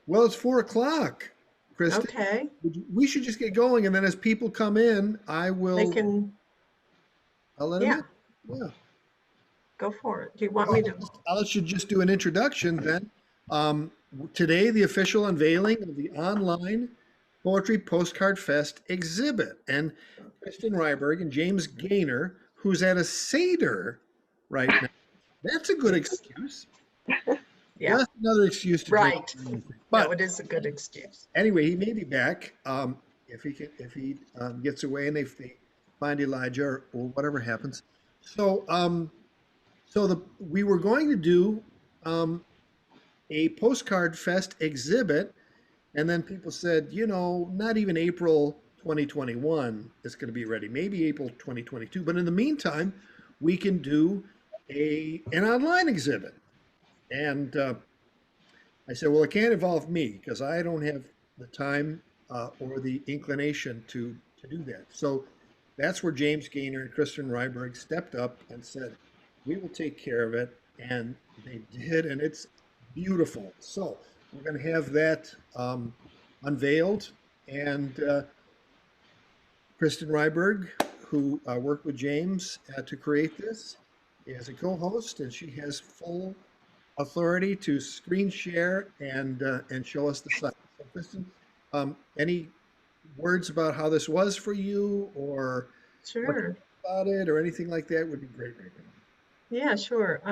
Well, it's 4 o'clock, Kristen. Okay, We should just get going, and then as people come in, they I'll can, let them in. yeah, Yeah. go for it. Do you want Well, me to? I'll let you just do an introduction then. Um, Today, the official unveiling of the online Poetry Postcard Fest exhibit. And Kristen Ryberg and James Gaynor, who's at a Seder right now. That's a good excuse. Yeah, Just another excuse to drink. right. No, But it is a good excuse. anyway, he may be back if he gets away and they find Elijah or whatever happens. So we were going to do um, a postcard fest exhibit, and then people said, not even April 2021 is going to be ready. Maybe April 2022. But in the meantime, we can do a an online exhibit. And I said, well, it can't involve me because I don't have the time or the inclination to do that. So that's where James Gaynor and Kristen Ryberg stepped up and said, we will take care of it. And they did, and it's beautiful. So we're going to have that unveiled. And Kristen Ryberg, who worked with James to create this, is a co-host, and she has full authority to screen share and show us the site. So, Kristen, any words about how this was for you, or what you Sure. think about it, or anything like that would be great right now. Yeah, sure.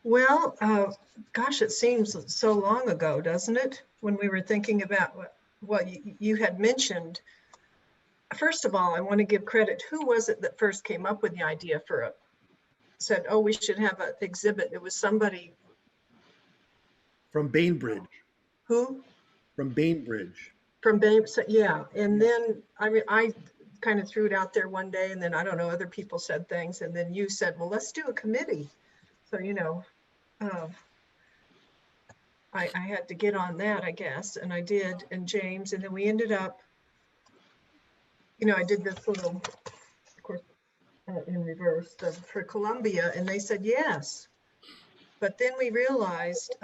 Well, gosh, it seems so long ago, doesn't it? When we were thinking about what you had mentioned. First of all, I want to give credit. Who was it that first came up with the idea for it? Said, oh, we should have an exhibit. It was somebody From Bainbridge, who from Bainbridge. from Babe. So, yeah, and then I kind of threw it out there one day, and then I don't know, other people said things, and then you said, well, let's do a committee. So uh, I had to get on that, I guess, and I did, and James, and then we ended up, I did this little, of course, in reverse for Columbia, and they said yes. But then we realized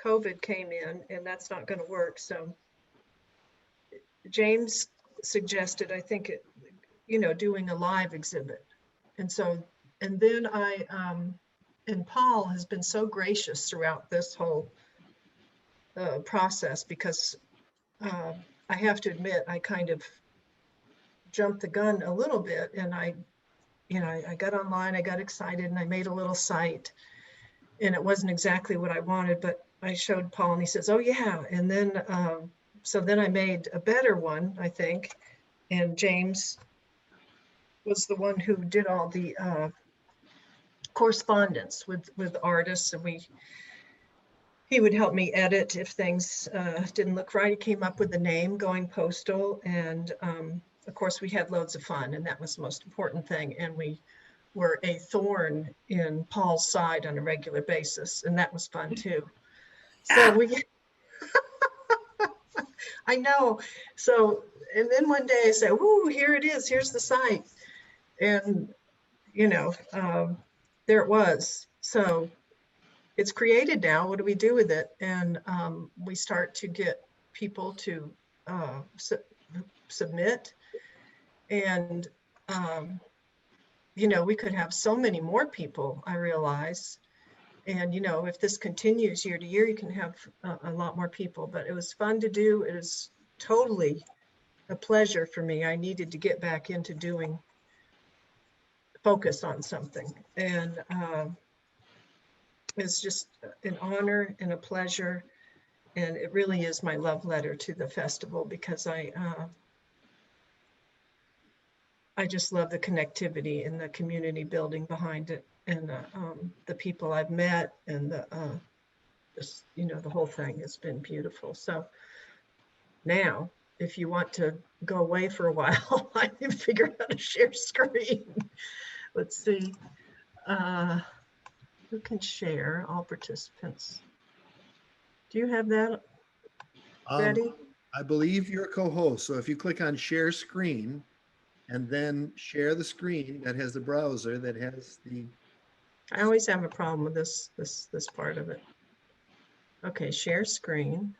COVID came in, and that's not going to work. So James suggested, I think, doing a live exhibit. And so, and then and Paul has been so gracious throughout this whole process, because I have to admit, I kind of jumped the gun a little bit, and I got online, I got excited, and I made a little site, and it wasn't exactly what I wanted, but I showed Paul, and he says, oh yeah. And then, so then I made a better one, I think, and James was the one who did all the correspondence with artists, and he would help me edit if things didn't look right. He came up with the name, Going Postal, and of course we had loads of fun, and that was the most important thing. And we were a thorn in Paul's side on a regular basis, and that was fun too. So I know. So, and then one day I said, "Whoo, here it is. Here's the site," and you know, there it was. So it's created now. What do we do with it? And we start to get people to submit, and we could have so many more people, I realize. And if this continues year to year, you can have a lot more people. But it was fun to do. It is totally a pleasure for me. I needed to get back into focus on something, and it's just an honor and a pleasure. And it really is my love letter to the festival, because I just love the connectivity and the community building behind it, and the people I've met, and the whole thing has been beautiful. So now, if you want to go away for a while, I can figure out how to share screen. Let's see. Who can share? All participants. Do you have that, Um, Betty? I believe you're a co-host, so if you click on share screen and then share the screen that has the browser that has the I always have a problem with this part of it. Okay, share screen.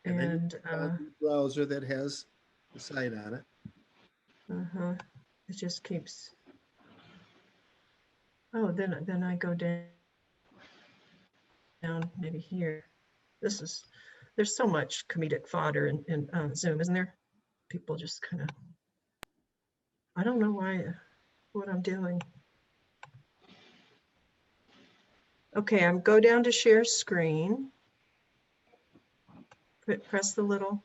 And then you And found the browser that has the site on it. it just keeps. Oh, then I go down maybe here. There's so much comedic fodder in Zoom, isn't there? People just kind of, I don't know what I'm doing. Okay, I'm go down to share screen. Press the little.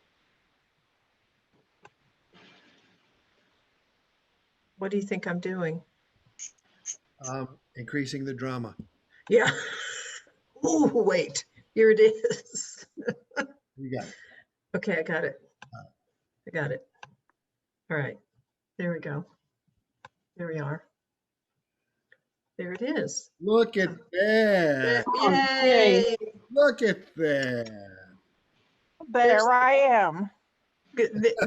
What do you think I'm doing? Increasing the drama. Yeah. Oh, wait, here it is. You got it. Okay, I got it. I got it. All right, there we go. There we are. There it is. Look at that. Yay! Look at that. There I am.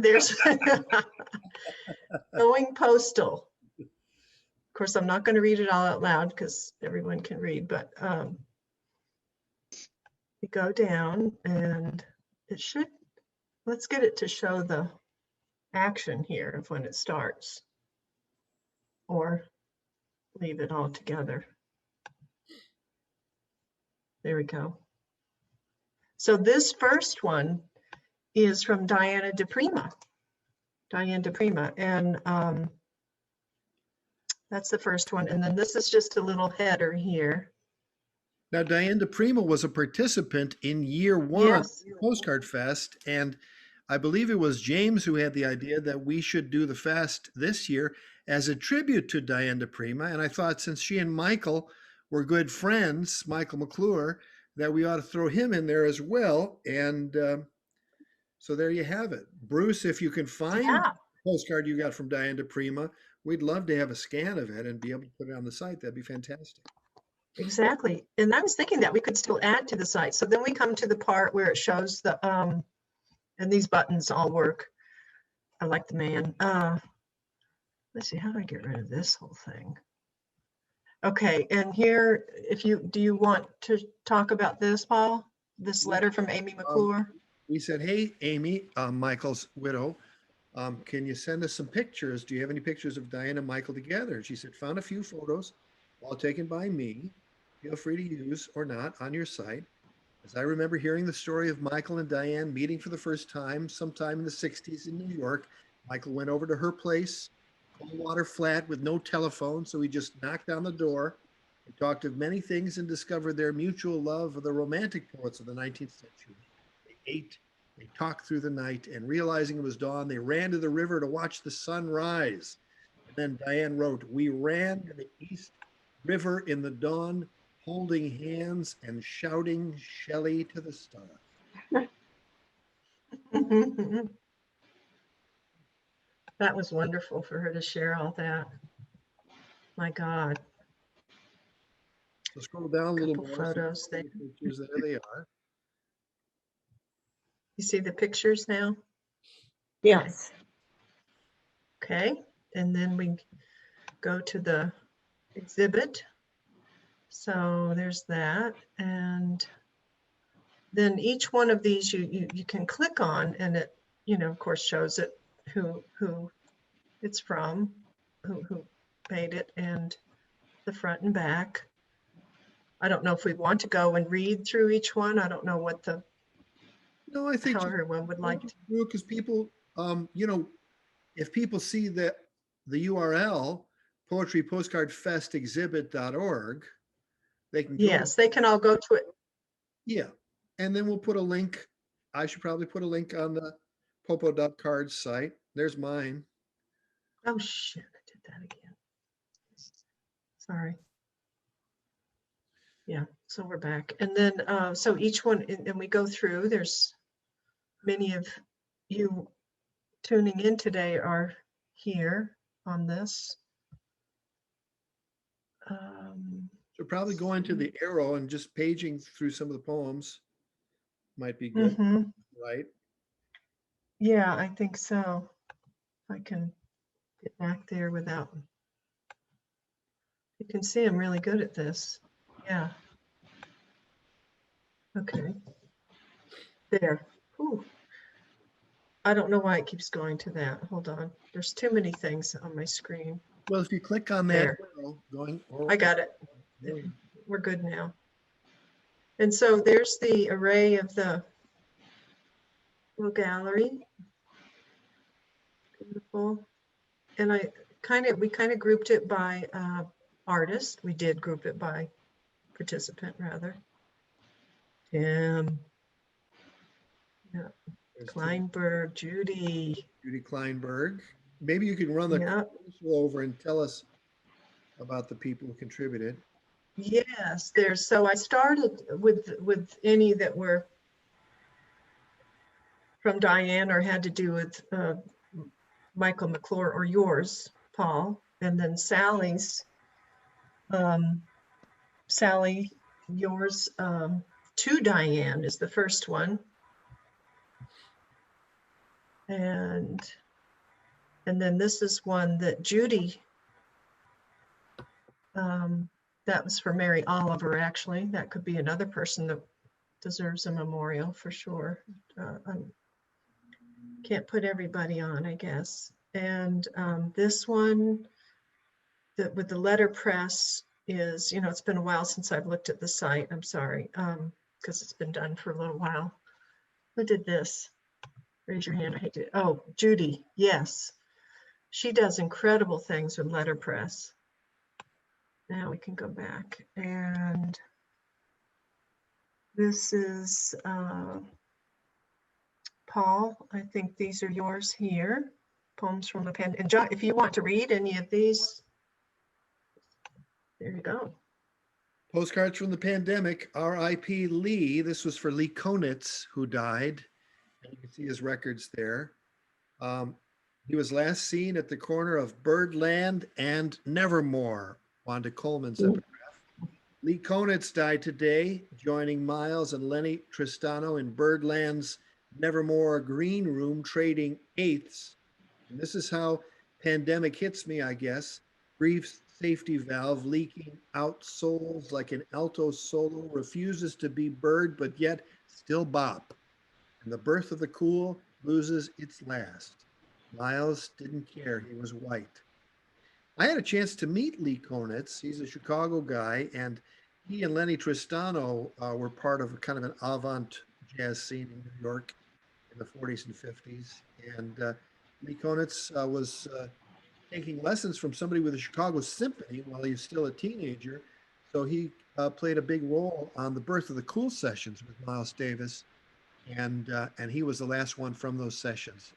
There's going postal. Of course, I'm not going to read it all out loud because everyone can read, but you go down and it should, let's get it to show the action here of when it starts, or leave it all together. There we go. So this first one is from Diane DePrima, and that's the first one. And then this is just a little header here. Now, Diane DePrima was a participant in year one Yes. of Postcard Fest, and I believe it was James who had the idea that we should do the fest this year as a tribute to Diane DePrima. And I thought since she and Michael were good friends, Michael McClure, that we ought to throw him in there as well. And so there you have it. Bruce, if you can find Yeah. the postcard you got from Diane DePrima, we'd love to have a scan of it and be able to put it on the site. That'd be fantastic. Exactly. And I was thinking that we could still add to the site. So then we come to the part where it shows the, and these buttons all work. I like the man. Let's see, how do I get rid of this whole thing? Okay, and here, do you want to talk about this, Paul? This letter from Amy McClure? We said, hey, Amy, Michael's widow, can you send us some pictures? Do you have any pictures of Diane and Michael together? And she said, found a few photos, all taken by me. Feel free to use or not on your site. As I remember hearing the story of Michael and Diane meeting for the first time sometime in the 60s in New York, Michael went over to her place, Coldwater flat with no telephone, so he just knocked on the door and talked of many things and discovered their mutual love of the romantic poets of the 19th century. They ate, they talked through the night, and realizing it was dawn, they ran to the river to watch the sun rise. And then Diane wrote, we ran to the East River in the dawn, holding hands and shouting Shelley to the stars. That was wonderful for her to share all that. My God. So scroll down a little more. Photos there. Pictures, there they are. You see the pictures now? Yes. Okay, and then we go to the exhibit. So there's that, and then each one of these you can click on, and it, of course, shows it who it's from, who made it, and the front and back. I don't know if we want to go and read through each one. I don't know what the No, I think how everyone would like to. Because people, if people see the URL poetrypostcardfestexhibit.org, they can go. Yes, they can all go to it. Yeah, and then we'll put a link. I should probably put a link on the popo.cards site. There's mine. Oh shit, I did that again. Sorry. Yeah, so we're back. And then, so each one, and we go through, there's many of you tuning in today are here on this. So probably going to the arrow and just paging through some of the poems might be good, right? Yeah, I think so. I can get back there without. You can see I'm really good at this. Yeah. Okay. There. Ooh. I don't know why it keeps going to that. Hold on. There's too many things on my screen. Well, if you click on that There. arrow going, or I got it. there you We're good now. And so there's the array of the little gallery. Beautiful. And we kind of grouped it by artist. We did group it by participant rather. Tim, yeah, there's Kleinberg, Judy. Judy Kleinberg. Maybe you can run the Yeah. cursor over and tell us about the people who contributed. Yes, so I started with any that were from Diane or had to do with Michael McClure or yours, Paul, and then Sally's, Sally, yours to Diane is the first one. And then this is one that Judy, that was for Mary Oliver, actually. That could be another person that deserves a memorial for sure. Can't put everybody on, I guess. And this one with the letterpress is, it's been a while since I've looked at the site. I'm sorry, because it's been done for a little while. Who did this? Raise your hand. I hate to. Oh, Judy. Yes. She does incredible things with letterpress. Now we can go back. And this is Paul. I think these are yours here. Poems from the pen. And John, if you want to read any of these, there you go. Postcards from the Pandemic, R.I.P. Lee. This was for Lee Konitz, who died. And you can see his records there. He was last seen at the corner of Birdland and Nevermore, Wanda Coleman's epigraph. Lee Konitz died today, joining Miles and Lenny Tristano in Birdland's Nevermore Green Room, trading eighths. And this is how pandemic hits me, I guess. Brief safety valve leaking out souls like an alto solo, refuses to be bird, but yet still bop. And the birth of the cool loses its last. Miles didn't care. He was white. I had a chance to meet Lee Konitz. He's a Chicago guy, and he and Lenny Tristano were part of kind of an avant jazz scene in New York in the 40s and 50s. And Lee Konitz was taking lessons from somebody with a Chicago Symphony while he was still a teenager. So he played a big role on the Birth of the Cool sessions with Miles Davis. And he was the last one from those sessions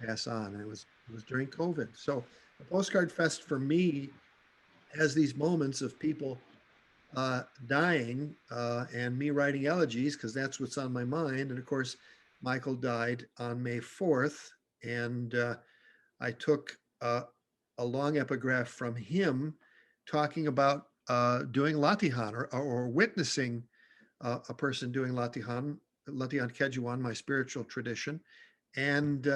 pass on. And it was during COVID. So the Postcard Fest for me has these moments of people dying and me writing elegies because that's what's on my mind. And of course, Michael died on May 4th. And I took a long epigraph from him talking about doing Latihan or witnessing a person doing Latihan Kejuan, my spiritual tradition. And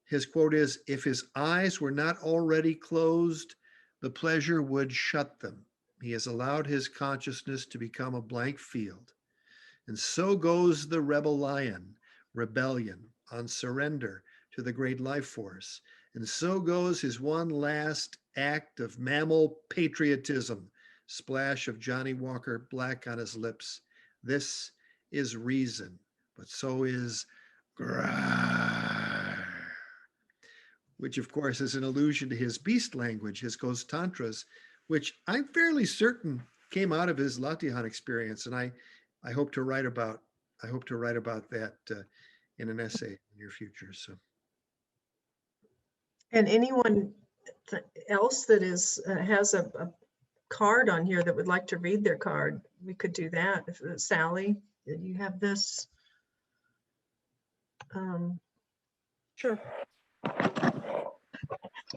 his quote is, "If his eyes were not already closed, the pleasure would shut them. He has allowed his consciousness to become a blank field. And so goes the rebel lion, rebellion, on surrender to the great life force. And so goes his one last act of mammal patriotism, splash of Johnny Walker Black on his lips. This is reason, but so is grrr," which of course is an allusion to his beast language, his ghost tantras, which I'm fairly certain came out of his Latihan experience. And I hope to write about that in an essay in the near future. So. And anyone else that has a card on here that would like to read their card, we could do that. If Sally, you have this. Sure.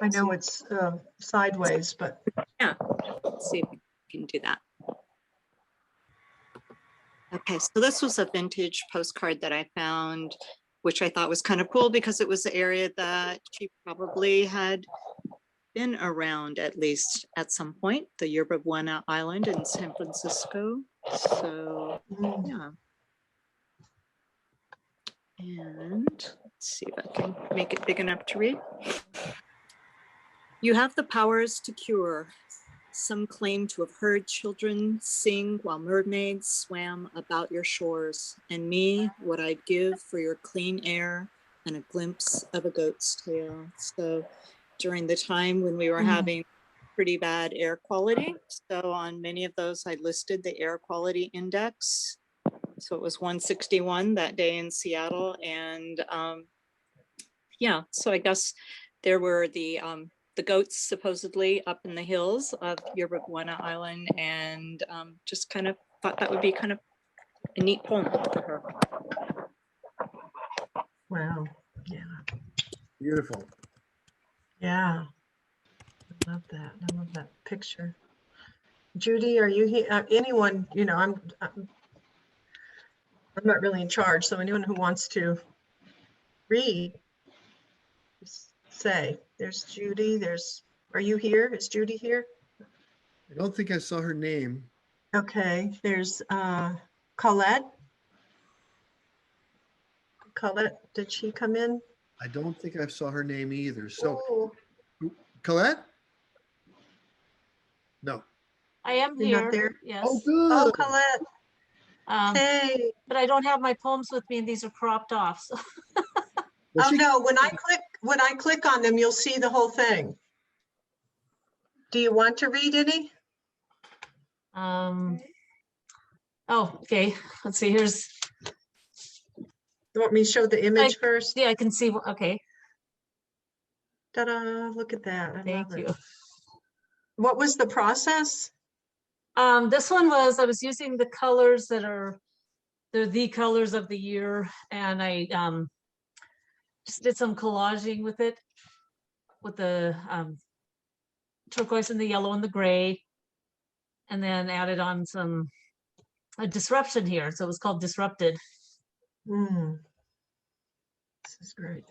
I know it's sideways, but Yeah, let's see if we can do that. Okay, so this was a vintage postcard that I found, which I thought was kind of cool because it was the area that she probably had been around at least at some point, the Yerba Buena Island in San Francisco. So yeah, And let's see if I can make it big enough to read. You have the powers to cure. Some claim to have heard children sing while mermaids swam about your shores, and me, what I'd give for your clean air and a glimpse of a goat's tail. So during the time when we were having pretty bad air quality, so on many of those, I listed the air quality index. So it was 161 that day in Seattle. And yeah, so I guess there were the goats supposedly up in the hills of Yerba Buena Island, and just kind of thought that would be kind of a neat poem for her. Wow. Yeah. Beautiful. Yeah. I love that. I love that picture. Judy, are you here? Anyone, you know, I'm not really in charge, so anyone who wants to read, just say. There's Judy. Are you here? Is Judy here? I don't think I saw her name. Okay. There's Colette. Colette, did she come in? I don't think I saw her name either. So, Oh, Colette? No. I am you're not here, there? yes. Oh, Oh, good. Colette. Hey. But I don't have my poems with me and these are cropped off. So Well, Oh no, when I click on them, you'll see the whole thing. Do you want to read any? oh, okay. Let's see. Here's You want me to show the image first? I can see. Okay, Ta-da, look at that. I thank love you. it. What was the process? This one was I was using the colors that are the colors of the year, and I just did some collaging with it, with the turquoise and the yellow and the gray, and then added on a disruption here. So it was called Disrupted. This is great.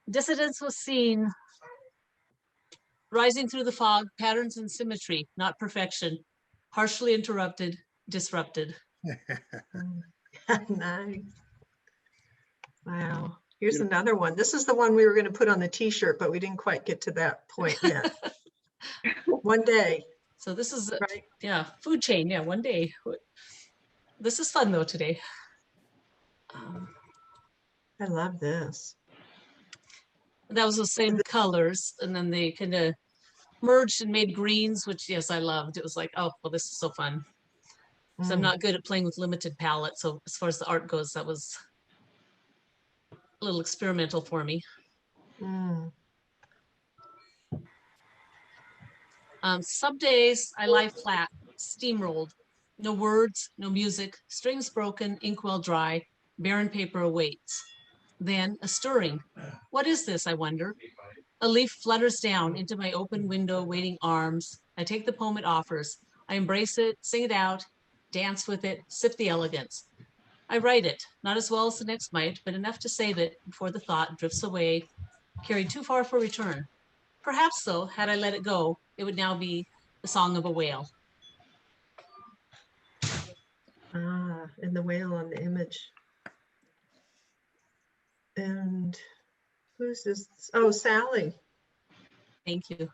Dissidence was seen rising through the fog, patterns and symmetry, not perfection, harshly interrupted, disrupted. Nice. Wow. Here's another one. This is the one we were going to put on the t-shirt, but we didn't quite get to that point yet. One day. So this is, right? Yeah, food chain. Yeah, one day. This is fun though today. I love this. That was the same colors, and then they kind of merged and made greens, which yes, I loved. It was like, oh, well, this is so fun. So I'm not good at playing with limited palette. So as far as the art goes, that was a little experimental for me. Some days I lie flat, steamrolled, no words, no music, strings broken, inkwell dry, barren paper awaits. Then a stirring. What is this, I wonder? A leaf flutters down into my open window, waiting arms. I take the poem it offers. I embrace it, sing it out, dance with it, sip the elegance. I write it, not as well as the next might, but enough to save it before the thought drifts away, carried too far for return. Perhaps, though, had I let it go, it would now be the song of a whale. And the whale on the image. And who's this? Oh, Sally. Thank you.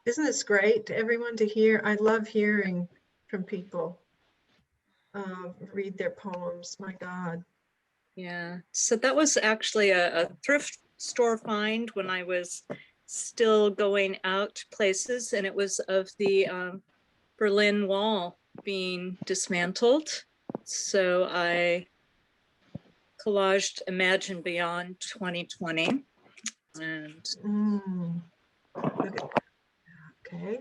Isn't this great, everyone, to hear? I love hearing from people read their poems. My God. Yeah, so that was actually a thrift store find when I was still going out places, and it was of the Berlin Wall being dismantled. So I collaged Imagine Beyond 2020. And okay.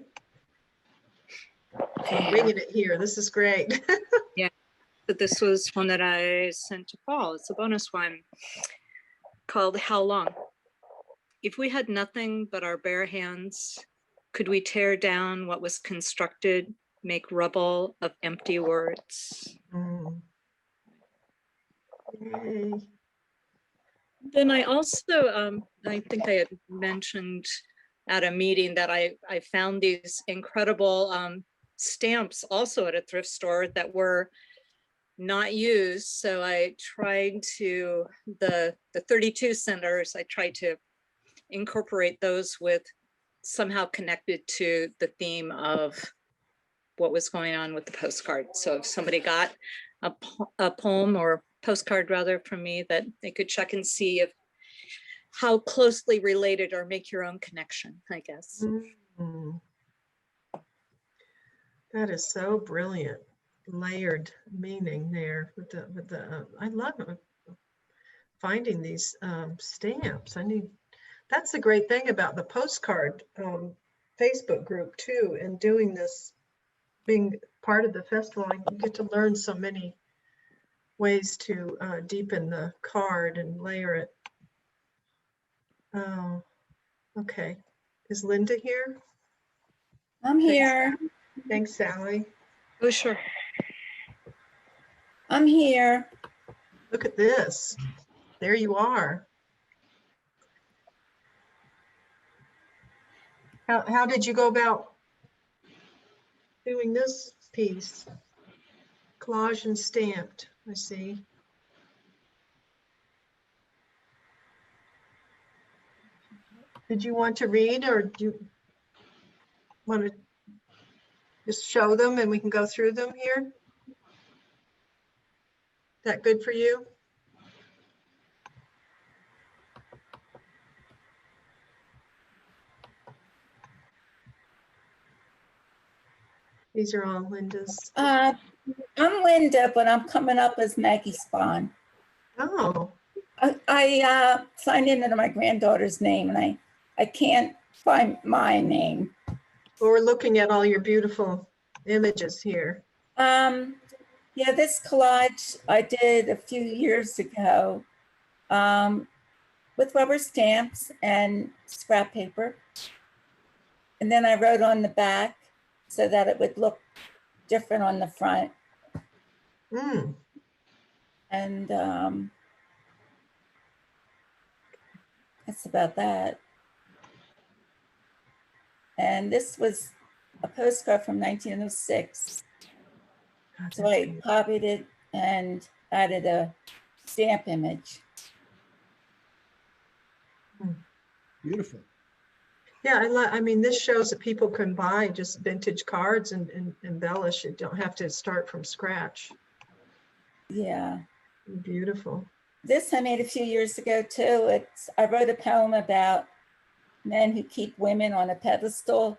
I'm reading it here. This is great. yeah, but this was one that I sent to Paul. It's a bonus one called How Long? If we had nothing but our bare hands, could we tear down what was constructed, make rubble of empty words? Yay. Then I also, I think I had mentioned at a meeting that I found these incredible stamps also at a thrift store that were not used. So I tried to, the 32 centers, I tried to incorporate those with somehow connected to the theme of what was going on with the postcard. So if somebody got a poem or postcard rather from me, that they could check and see if how closely related, or make your own connection, I guess. Mm. That is so brilliant. Layered meaning there with the I love finding these stamps. That's the great thing about the postcard Facebook group too, and doing this, being part of the festival. You get to learn so many ways to deepen the card and layer it. Oh, okay. Is Linda here? I'm here. Thanks, Sally. Oh, sure. I'm here. Look at this. There you are. How did you go about doing this piece? Collage and stamped, I see. Did you want to read, or do you want to just show them and we can go through them here? Is that good for you? These are all Linda's. I'm Linda, but I'm coming up as Maggie Spawn. Oh, I signed in under my granddaughter's name, and I can't find my name. well, we're looking at all your beautiful images here. Yeah, this collage I did a few years ago with rubber stamps and scrap paper. And then I wrote on the back so that it would look different on the front. Mm. And that's about that. And this was a postcard from 1906. God, So that's I beautiful. copied it and added a stamp image. Beautiful. Yeah, I mean, this shows that people can buy just vintage cards and embellish. You don't have to start from scratch. Yeah. Beautiful. This I made a few years ago too. I wrote a poem about men who keep women on a pedestal,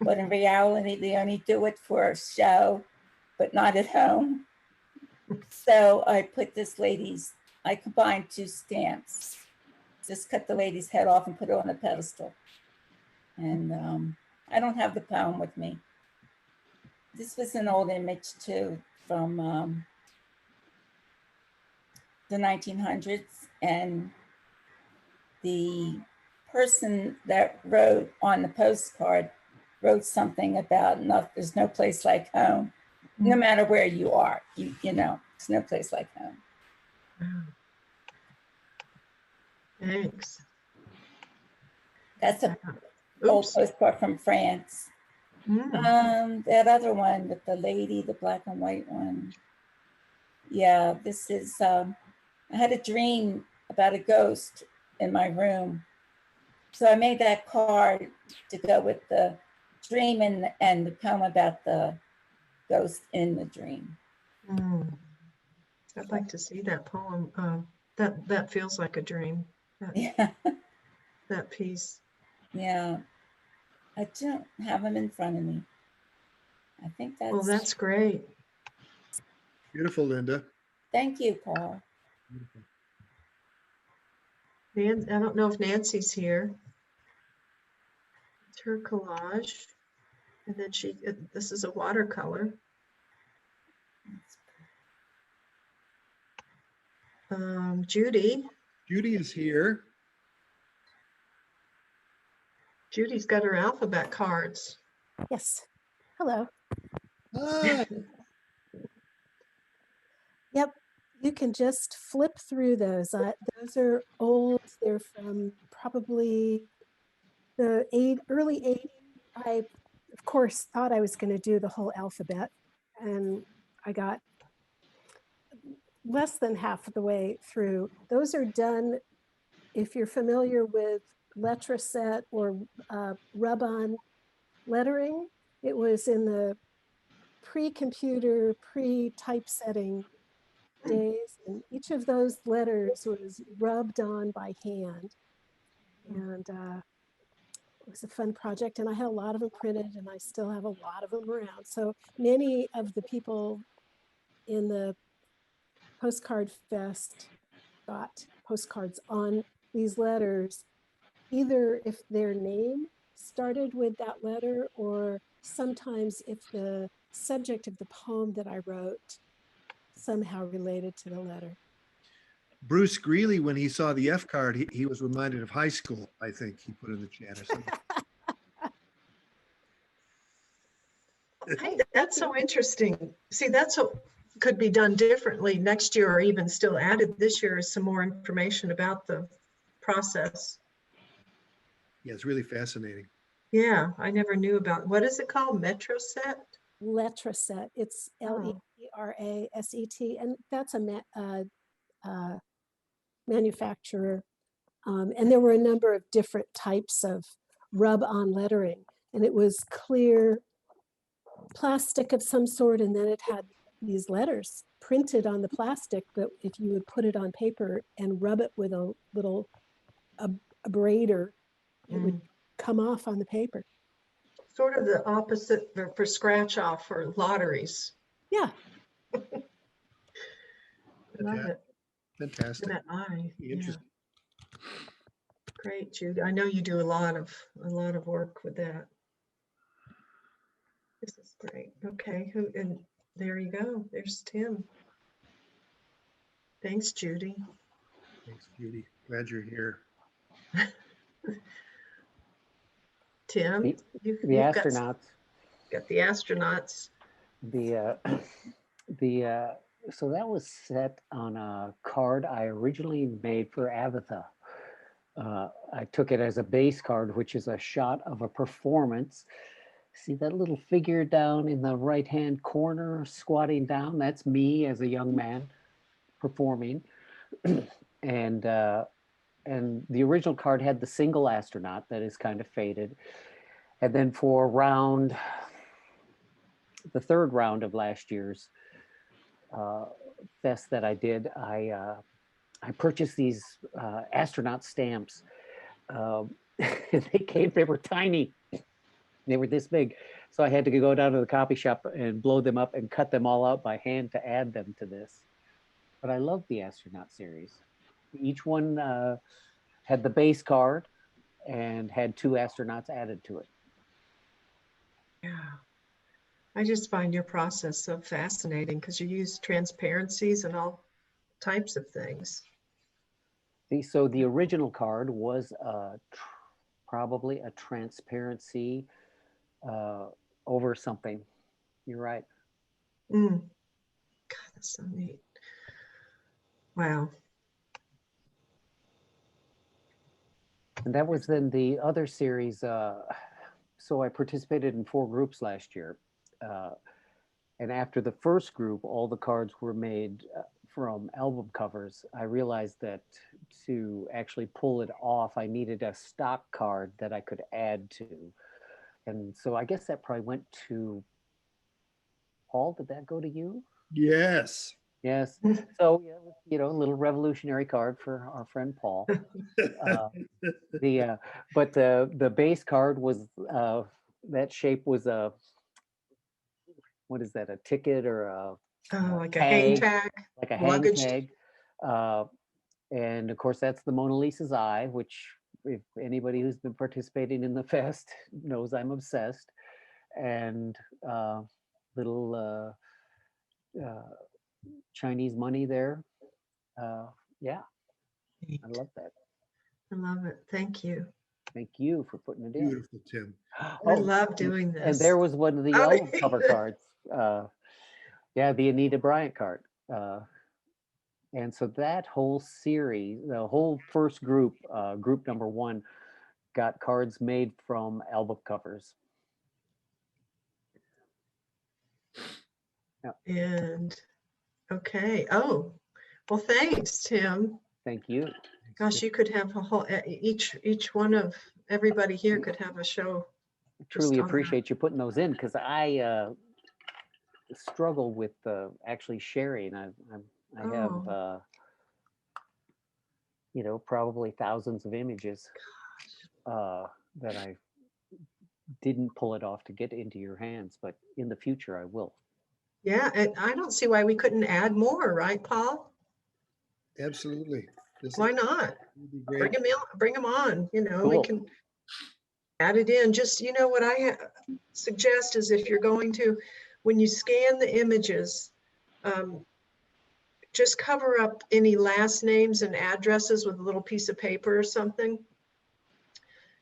but in reality, they only do it for a show, but not at home. So I put I combined two stamps, just cut the lady's head off and put it on a pedestal. And I don't have the poem with me. This was an old image too from the 1900s, and the person that wrote on the postcard wrote something about there's no place like home. No matter where you are, you know, it's no place like home. Wow. Thanks. That's an old Oops. postcard from France. Mm. That other one with the lady, the black and white one. Yeah, this is, I had a dream about a ghost in my room. So I made that card to go with the dream and the poem about the ghost in the dream. Mm. I'd like to see that poem. That feels like a dream. Yeah, That piece. yeah. I don't have them in front of me. I think that's. Well, that's great. Beautiful, Linda. Thank you, Paul. Beautiful. I don't know if Nancy's here. It's her collage. And then this is a watercolor. Judy. Judy is here. Judy's got her alphabet cards. Yes. Hello. Hi. Yep. You can just flip through those. Those are old. They're from probably the early 80s. I, of course, thought I was going to do the whole alphabet. And I got less than half of the way through. Those are done, if you're familiar with Letraset or rub-on lettering, it was in the pre-computer, pre-typesetting days, and each of those letters was rubbed on by hand. And it was a fun project, and I had a lot of them printed, and I still have a lot of them around. So many of the people in the Postcard Fest got postcards on these letters, either if their name started with that letter, or sometimes if the subject of the poem that I wrote somehow related to the letter. Bruce Greeley, when he saw the F card, he was reminded of high school, I think he put in the chat or something. That's so interesting. See, that's what could be done differently next year, or even still added this year, is some more information about the process. Yeah, it's really fascinating. Yeah, I never knew about, what is it called? Metroset? Letraset. It's Letraset, and that's a manufacturer. And there were a number of different types of rub-on lettering, and it was clear plastic of some sort, and then it had these letters printed on the plastic that if you would put it on paper and rub it with a little abrader, it would come off on the paper. Sort of the opposite for scratch off or lotteries. Yeah. Love it. Fantastic. That eye. Yeah. Interesting. Great, Judy. I know you do a lot of work with that. This is great. Okay, and there you go. There's Tim. Thanks, Judy. Thanks, Judy. Glad you're here. Tim, The you've astronauts. got the astronauts. So that was set on a card I originally made for Avatha. I took it as a base card, which is a shot of a performance. See that little figure down in the right-hand corner, squatting down? That's me as a young man performing. And the original card had the single astronaut that is kind of faded. And then for the third round of last year's fest that I did, I purchased these astronaut stamps. They were tiny. They were this big. So I had to go down to the copy shop and blow them up and cut them all out by hand to add them to this. But I love the astronaut series. Each one had the base card and had 2 astronauts added to it. Yeah. I just find your process so fascinating because you use transparencies and all types of things. So the original card was probably a transparency over something. You're right. God, that's so neat. Wow. And that was then the other series. So I participated in 4 groups last year. And after the first group, all the cards were made from album covers. I realized that to actually pull it off, I needed a stock card that I could add to. And so I guess that probably went to Paul. Did that go to you? Yes. Yes. So, a little revolutionary card for our friend Paul. But the base card was that shape was what is that? A ticket or a like a hang tag, like a luggage hang tag. And of course, that's the Mona Lisa's eye, which if anybody who's been participating in the fest knows I'm obsessed. And little Chinese money there. Yeah, I love that. I love it. Thank you. Thank you for putting it in. Beautiful, Tim. I love doing this. And there was one of the album cover cards. Yeah, the Anita Bryant card. And so that whole series, the whole first group, group number 1, got cards made from album covers. And okay. Oh, Well, thanks, Tim. Thank you. Gosh, you could have a whole, each one of, everybody here could have a show. Truly on that. appreciate you putting those in because I struggle with actually sharing. I have Oh. you know, probably thousands of images that I didn't pull it off to get into your hands, but in the future I will. Yeah, and I don't see why we couldn't add more, right, Paul? Absolutely. This Why not? would be Bring great. them in, bring them on, you know, we Cool. can add it in. Just, you know, what I suggest is if you're going to, when you scan the images, just cover up any last names and addresses with a little piece of paper or something.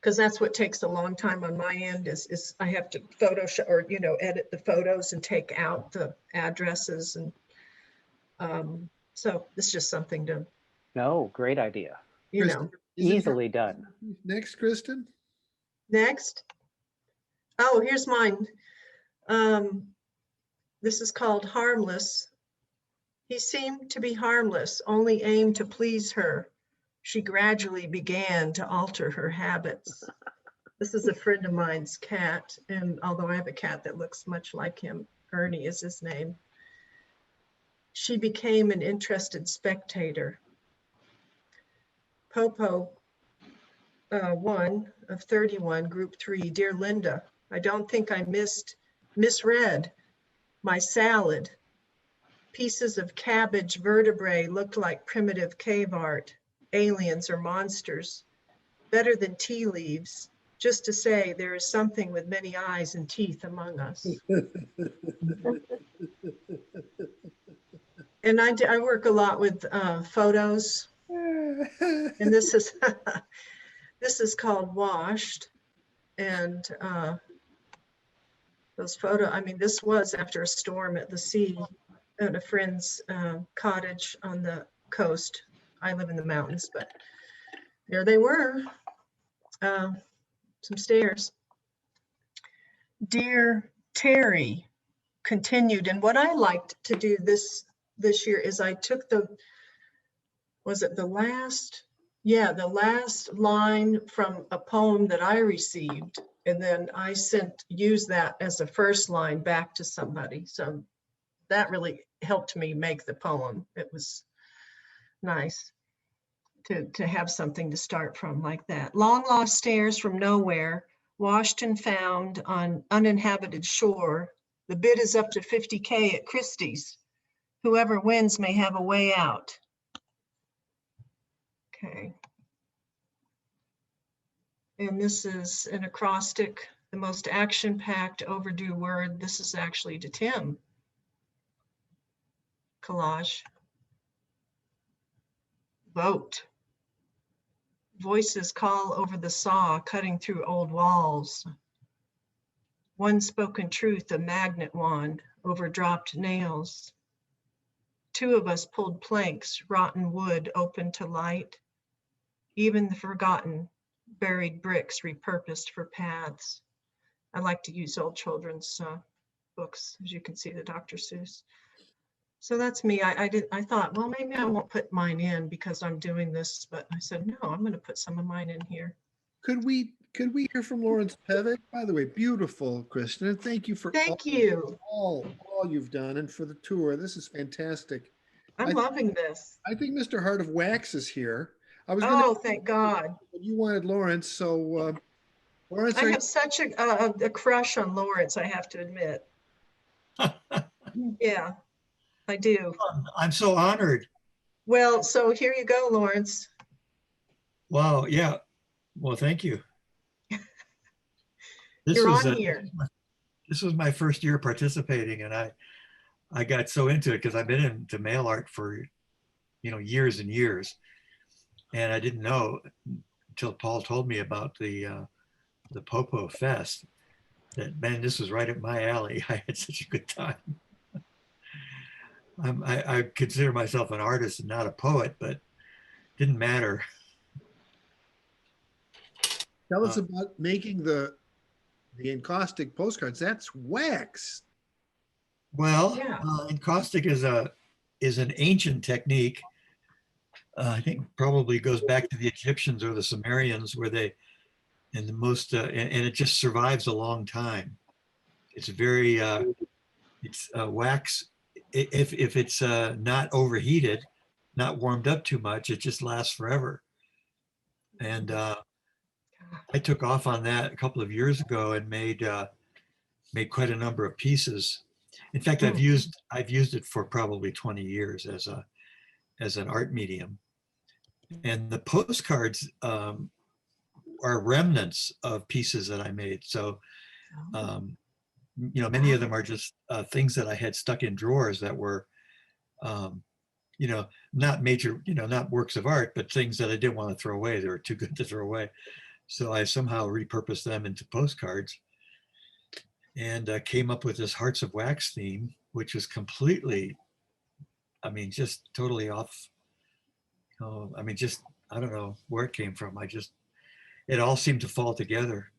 Because that's what takes a long time on my end is I have to Photoshop or, you know, edit the photos and take out the addresses. And so it's just something to, No, great idea. you Kristen, know, isn't Easily done. Next, Kristen. next. Oh, here's mine. This is called Harmless. He seemed to be harmless, only aimed to please her. She gradually began to alter her habits. This is a friend of mine's cat, and although I have a cat that looks much like him, Ernie is his name. She became an interested spectator. Popo 1 of 31, group 3, dear Linda, I don't think I misread my salad. Pieces of cabbage vertebrae looked like primitive cave art, aliens or monsters, better than tea leaves, just to say there is something with many eyes and teeth among us. And I work a lot with photos, and this is this is called Washed. And those I mean, this was after a storm at the sea at a friend's cottage on the coast. I live in the mountains, but there they were, some stairs. Dear Terry, continued. And what I liked to do this year is I took was it the last? Yeah, the last line from a poem that I received. And then I used that as a first line back to somebody. So that really helped me make the poem. It was nice to have something to start from like that. Long lost stairs from nowhere, washed and found on uninhabited shore. The bid is up to 50K at Christie's. Whoever wins may have a way out. Okay. And this is an acrostic, the most action-packed overdue word. This is actually to Tim. Collage. Vote. Voices call over the saw, cutting through old walls. One spoken truth, a magnet wand over dropped nails. Two of us pulled planks, rotten wood open to light. Even the forgotten, buried bricks repurposed for paths. I like to use old children's books, as you can see, the Dr. Seuss. So that's me. I thought, well, maybe I won't put mine in because I'm doing this, but I said, no, I'm going to put some of mine in here. Could we hear from Lawrence Pevick? By the way, beautiful, Kristen, and thank you for all you've done and for the tour. This is fantastic. I'm loving this. I think Mr. Heart of Wax is here. I was Oh, thank God. You wanted Lawrence, so Lawrence, I have such a crush on Lawrence, I have to admit. Yeah, I do. I'm so honored. Well, so here you go, Lawrence. Wow, yeah. Well, thank you. You're on here. This was my first year participating, and I got so into it because I've been into mail art for, years and years. And I didn't know until Paul told me about the Popo Fest that, man, this was right up my alley. I had such a good time. I consider myself an artist and not a poet, but didn't matter. Tell us about making the encaustic postcards. That's wax. Well, Yeah. encaustic is an ancient technique I think probably goes back to the Egyptians or the Sumerians, where they, and the most, and it just survives a long time. It's very, it's wax. If it's not overheated, not warmed up too much, it just lasts forever. And I took off on that a couple of years ago and made quite a number of pieces. In fact, I've used it for probably 20 years as an art medium. And the postcards are remnants of pieces that I made. So, many of them are just things that I had stuck in drawers that were, not major, not works of art, but things that I didn't want to throw away. They were too good to throw away. So I somehow repurposed them into postcards and came up with this Hearts of Wax theme, which was completely, just totally off. I don't know where it came from. It all seemed to fall together.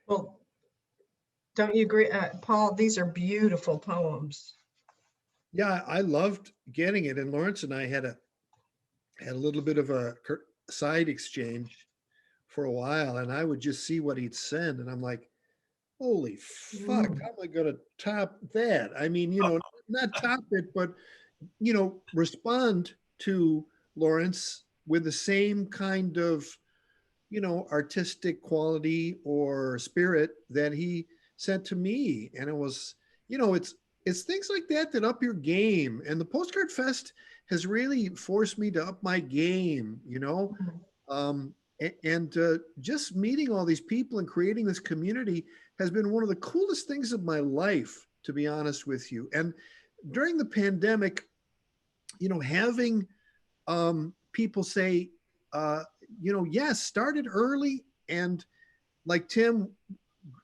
Well, don't you agree, Paul? These are beautiful poems. Yeah, I loved getting it. And Lawrence and I had a little bit of a side exchange for a while, and I would just see what he'd send, and I'm like, holy fuck, how am I going to top that? Not top it, but respond to Lawrence with the same kind of artistic quality or spirit that he sent to me. And it was, it's things like that up your game. And the Postcard Fest has really forced me to up my game, and just meeting all these people and creating this community has been one of the coolest things of my life, to be honest with you. And during the pandemic, having people say, yes, started early, and like Tim,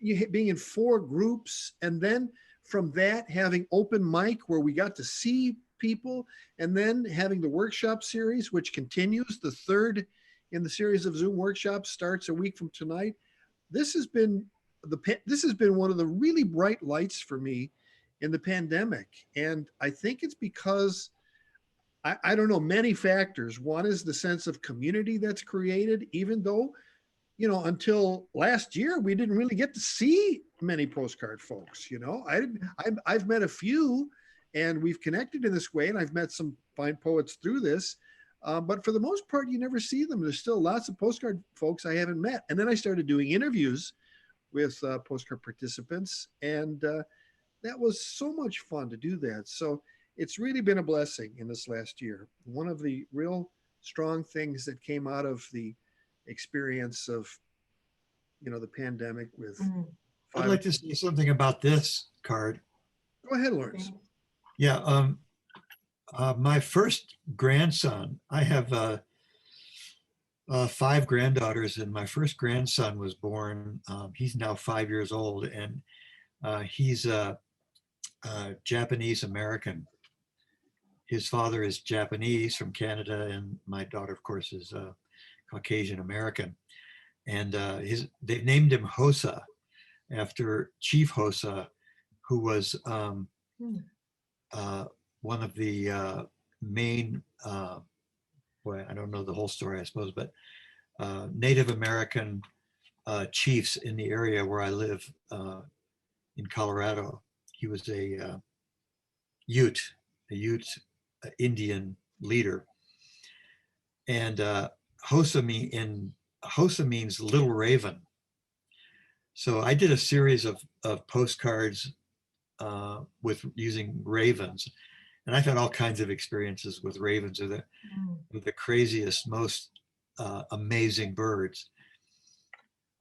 being in 4 groups, and then from that having open mic where we got to see people, and then having the workshop series, which continues. The 3rd in the series of Zoom workshops starts a week from tonight. This has been one of the really bright lights for me in the pandemic. And I think it's because I don't know, many factors. One is the sense of community that's created, even though, until last year, we didn't really get to see many postcard folks. I've met a few, and we've connected in this way, and I've met some fine poets through this. But for the most part, you never see them. There's still lots of postcard folks I haven't met. And then I started doing interviews with postcard participants, and that was so much fun to do that. So it's really been a blessing in this last year. One of the real strong things that came out of the experience of, the pandemic with. I'd like to say something about this card. Go ahead, Lawrence. Yeah. My first grandson, I have 5 granddaughters, and my first grandson was born. He's now 5 years old, and he's a Japanese American. His father is Japanese from Canada, and my daughter, of course, is Caucasian American. And they named him Hosa after Chief Hosa, who was one of the main, I don't know the whole story, I suppose, but Native American chiefs in the area where I live in Colorado. He was a Ute Indian leader. And Hosa means little raven. So I did a series of postcards with using ravens. And I've had all kinds of experiences with ravens. They're the craziest, most amazing birds.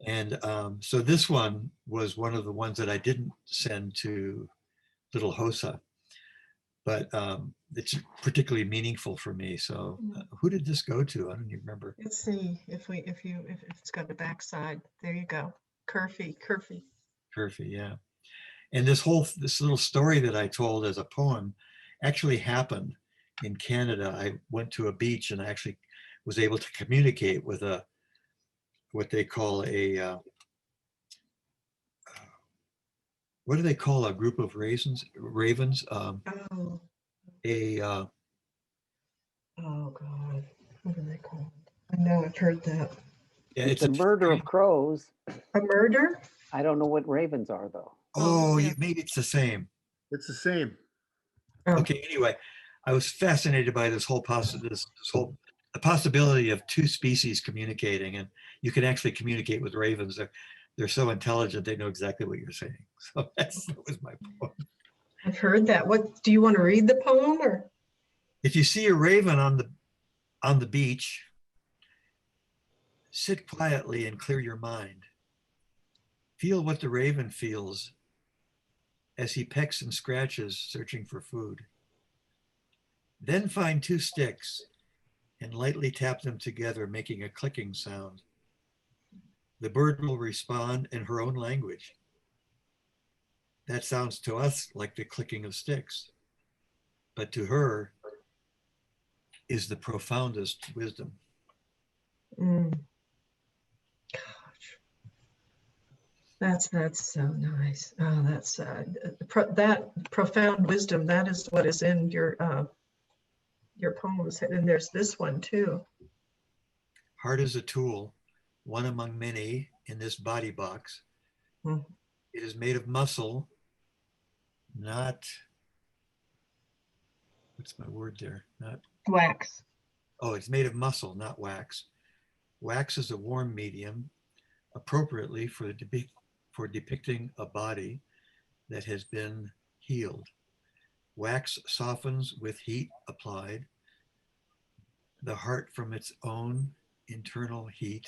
And so this one was one of the ones that I didn't send to little Hosa, but it's particularly meaningful for me. So who did this go to? I don't even remember. Let's see if it's got a backside. There you go. Curfy. Yeah. And this little story that I told as a poem actually happened in Canada. I went to a beach and I actually was able to communicate with what they call what do they call a group of ravens? Oh, God. What are they called? I know, I've heard that. Yeah, It's a murder of crows. A murder? I don't know what ravens are though. Oh, yeah. maybe it's the same. It's the same. Oh, Okay, anyway, I was fascinated by this whole the possibility of two species communicating, and you can actually communicate with ravens. They're so intelligent, they know exactly what you're saying. So that was my point. I've heard that. What, do you want to read the poem or? If you see a raven on the beach, sit quietly and clear your mind. Feel what the raven feels as he pecks and scratches, searching for food. Then find two sticks and lightly tap them together, making a clicking sound. The bird will respond in her own language. That sounds to us like the clicking of sticks, but to her is the profoundest wisdom. Mm, gosh. That's so nice. Oh, that's that profound wisdom. That is what is in your poems, and there's this one too. Heart is a tool, one among many in this body box. Mm. It is made of muscle, not, what's my word there? Not, Wax. oh, it's made of muscle, not wax. Wax is a warm medium, appropriately for depicting a body that has been healed. Wax softens with heat applied. The heart from its own internal heat.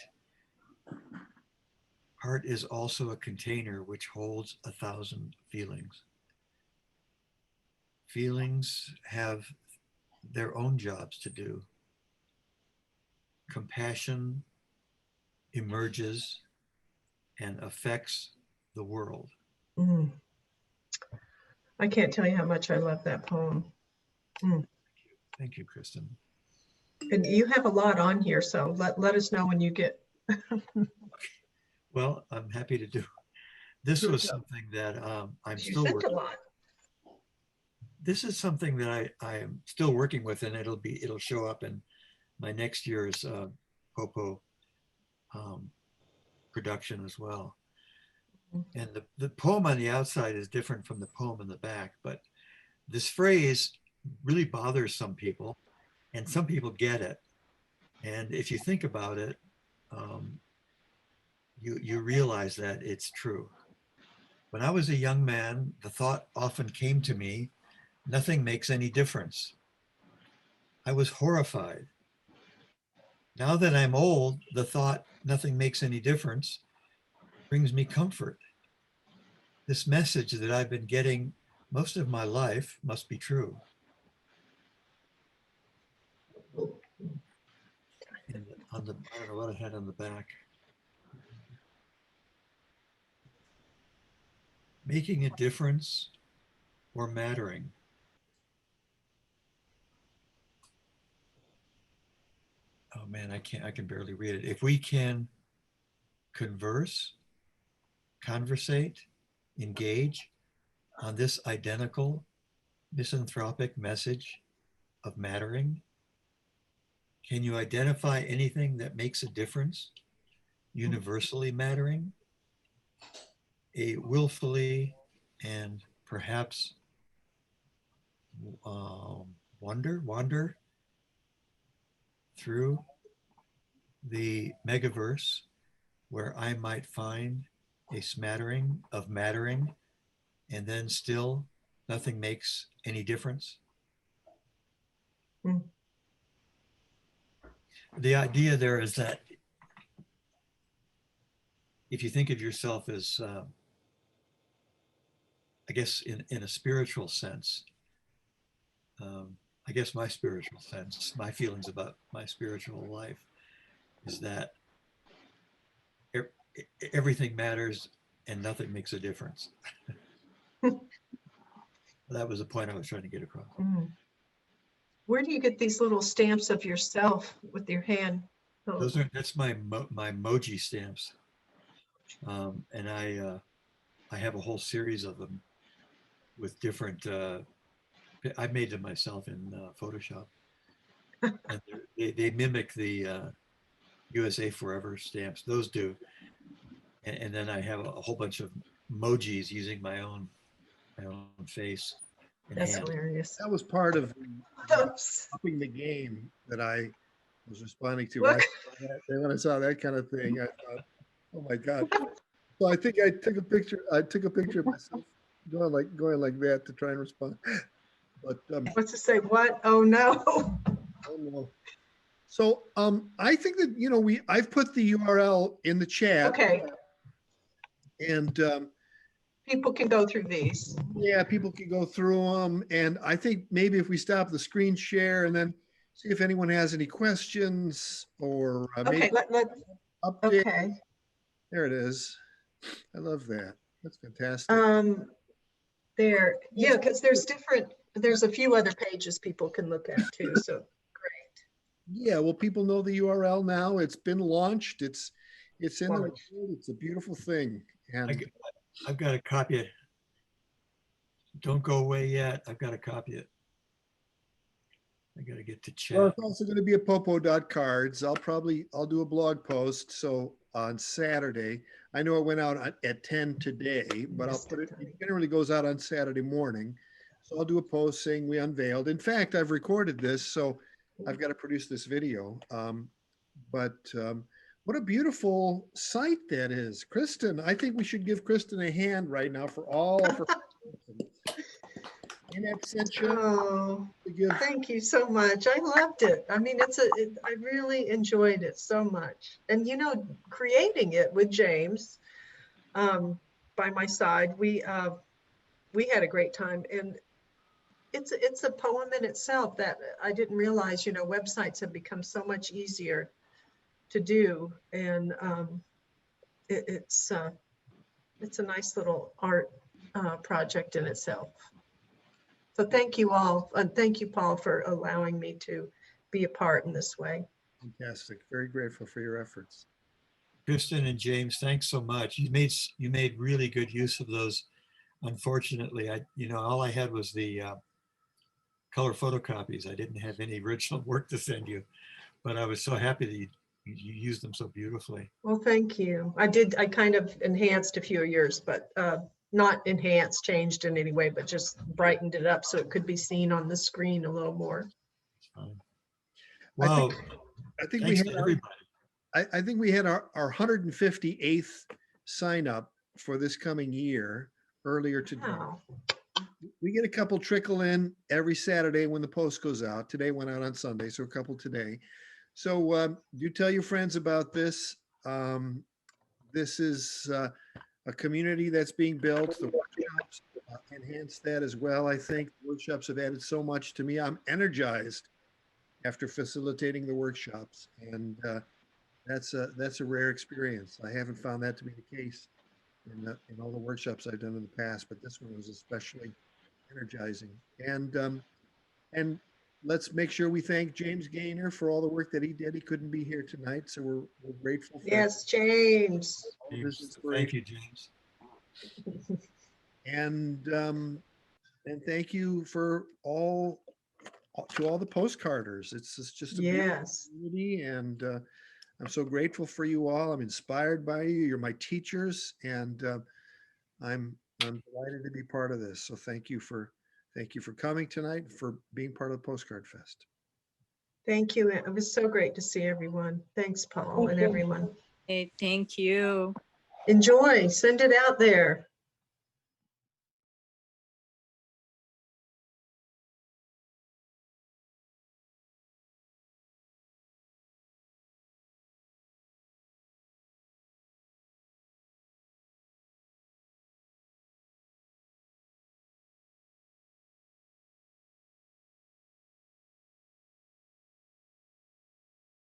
Heart is also a container which holds 1,000 feelings. Feelings have their own jobs to do. Compassion emerges and affects the world. Mm. I can't tell you how much I love that poem. Mm. Thank you, Kristen. And you have a lot on here, so let us know when you get. Well, I'm happy to do. This was something that I'm You still sent working. a lot. This is something that I am still working with, and it'll show up in my next year's Popo production as well. And the poem on the outside is different from the poem in the back, but this phrase really bothers some people, and some people get it. And if you think about it, you realize that it's true. When I was a young man, the thought often came to me, nothing makes any difference. I was horrified. Now that I'm old, the thought, nothing makes any difference, brings me comfort. This message that I've been getting most of my life must be true. And I don't know what I had on the back. Making a difference or mattering. Oh man, I can barely read it. If we can conversate, engage on this identical misanthropic message of mattering, can you identify anything that makes a difference, universally mattering, a willfully and perhaps wander through the megaverse where I might find a smattering of mattering, and then still nothing makes any difference? Mm. The idea there is that if you think of yourself as, I guess, in a spiritual sense, I guess my spiritual sense, my feelings about my spiritual life is that everything matters and nothing makes a difference. That was the point I was trying to get across. Mm. Where do you get these little stamps of yourself with your hand? That's my emoji stamps, and I have a whole series of them with different. I made them myself in Photoshop. And they mimic the USA Forever stamps. Those do. And then I have a whole bunch of emojis using my own face and That's hand. hilarious. That was part of the Oops. upping the game that I was responding to. Look. When I saw that kind of thing, I thought, oh my God. So I think I took a picture. I took a picture of myself going like that to try and respond. But What's to say what? Oh no. oh no. So I think that I've put the URL in the chat. Okay, And people can go through these. yeah, people can go through them. And I think maybe if we stop the screen share and then see if anyone has any questions or Okay, maybe update. okay. There it is. I love that. That's fantastic. There, yeah, because there's a few other pages people can look at too, so great. Yeah, well, people know the URL now. It's been launched. It's in the world. Launched. It's a beautiful thing. And I've got to copy it. Don't go away yet. I've got to copy it. I got to get to chat. well, it's also going to be a popo.cards. I'll do a blog post. So on Saturday, I know it went out at 10 today, but I'll put it generally goes out on Saturday morning. So I'll do a post saying we unveiled. In fact, I've recorded this, so I've got to produce this video. But what a beautiful site that is. Kristen, I think we should give Kristen a hand right now for all of her. In absentia, Oh, to give thank you so much. I loved it. I mean, I really enjoyed it so much. And creating it with James by my side, we had a great time. And it's a poem in itself that I didn't realize, websites have become so much easier to do. And it's a nice little art project in itself. So thank you all. And thank you, Paul, for allowing me to be a part in this way. fantastic. Very grateful for your efforts. Kristen and James, thanks so much. You made really good use of those. Unfortunately, all I had was the color photocopies. I didn't have any original work to send you, but I was so happy that you used them so beautifully. Well, thank you. I kind of enhanced a few of yours, but not enhanced, changed in any way, but just brightened it up so it could be seen on the screen a little more. Wow. I think Thanks to everybody. I think we had our 158th sign up for this coming year earlier today. Wow. We get a couple trickle in every Saturday when the post goes out. Today went out on Sunday, so a couple today. So do tell your friends about this. This is a community that's being built. The workshops enhance that as well. I think workshops have added so much to me. I'm energized after facilitating the workshops, and that's a rare experience. I haven't found that to be the case in all the workshops I've done in the past, but this one was especially energizing. And let's make sure we thank James Gaynor for all the work that he did. He couldn't be here tonight, so we're grateful for Yes, James. all of his James, inspiration. thank you, James. And thank you to all the postcarders. It's just a beautiful Yes. community, and I'm so grateful for you all. I'm inspired by you. You're my teachers, and I'm delighted to be part of this. So thank you for coming tonight, for being part of the Postcard Fest. Thank you. It was so great to see everyone. Thanks, Paul, and everyone. Hey, thank you. Enjoy. Send it out there.